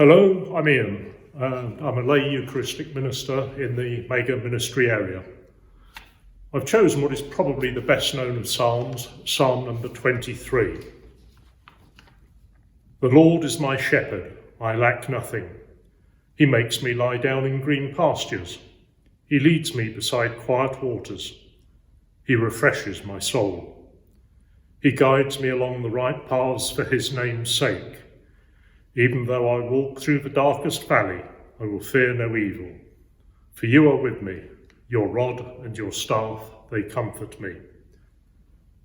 Hello, I'm Ian. I'm a lay Eucharistic minister in the mega ministry area. I've chosen what is probably the best known of Psalms, Psalm number 23. The Lord is my shepherd, I lack nothing. He makes me lie down in green pastures. He leads me beside quiet waters. He refreshes my soul. He guides me along the right paths for his name's sake. Even though I walk through the darkest valley, I will fear no evil. For you are with me, your rod and your staff, they comfort me.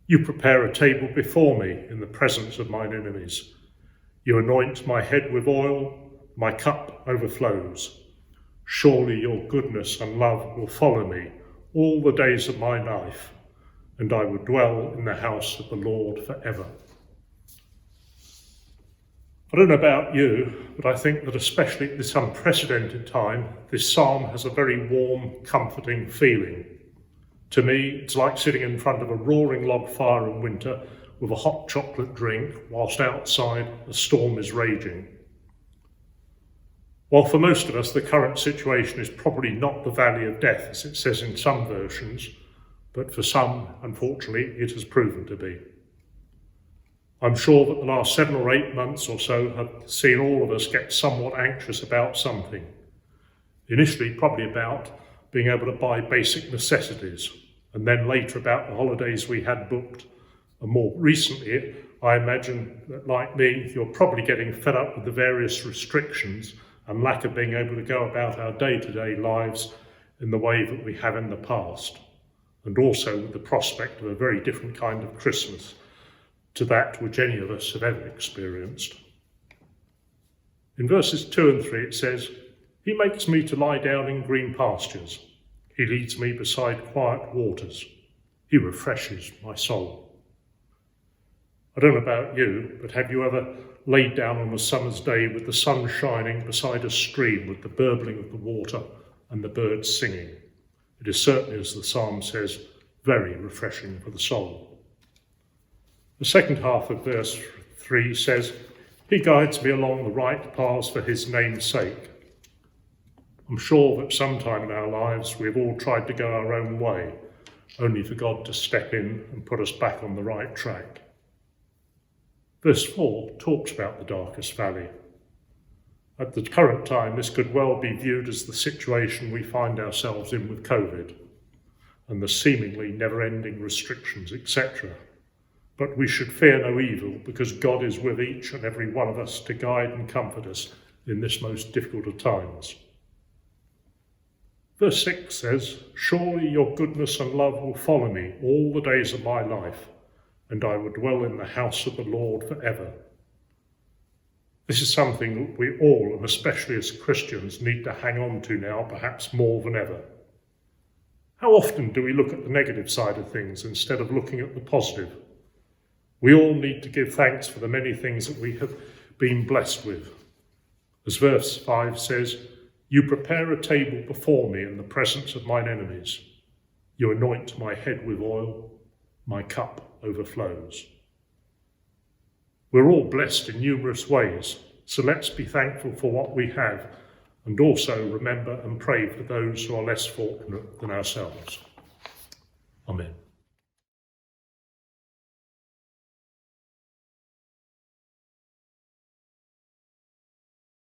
You prepare a table before me in the presence of mine enemies. You anoint my head with oil, my cup overflows. Surely your goodness and love will follow me all the days of my life, and I will dwell in the house of the Lord forever. I don't know about you, but I think that especially at this unprecedented time, this psalm has a very warm, comforting feeling. To me, it's like sitting in front of a roaring log fire in winter with a hot chocolate drink, whilst outside a storm is raging. While for most of us the current situation is probably not the valley of death, as it says in some versions, but for some, unfortunately, it has proven to be. I'm sure that the last 7 or 8 months or so have seen all of us get somewhat anxious about something. Initially, probably about being able to buy basic necessities, and then later about the holidays we had booked. And more recently, I imagine that, like me, you're probably getting fed up with the various restrictions and lack of being able to go about our day-to-day lives in the way that we have in the past, and also with the prospect of a very different kind of Christmas to that which any of us have ever experienced. In verses 2 and 3 it says, He makes me to lie down in green pastures. He leads me beside quiet waters. He refreshes my soul. I don't know about you, but have you ever laid down on a summer's day with the sun shining beside a stream with the burbling of the water and the birds singing? It is certainly, as the psalm says, very refreshing for the soul. The second half of verse 3 says, He guides me along the right paths for his name's sake. I'm sure that sometime in our lives we've all tried to go our own way, only for God to step in and put us back on the right track. Verse 4 talks about the darkest valley. At the current time, this could well be viewed as the situation we find ourselves in with COVID and the seemingly never-ending restrictions, etc. But we should fear no evil, because God is with each and every one of us to guide and comfort us in this most difficult of times. Verse 6 says, Surely your goodness and love will follow me all the days of my life, and I will dwell in the house of the Lord forever. This is something that we all, and especially as Christians, need to hang on to now, perhaps more than ever. How often do we look at the negative side of things instead of looking at the positive? We all need to give thanks for the many things that we have been blessed with. As verse 5 says, You prepare a table before me in the presence of mine enemies. You anoint my head with oil, my cup overflows. We're all blessed in numerous ways, so let's be thankful for what we have and also remember and pray for those who are less fortunate than ourselves. Amen.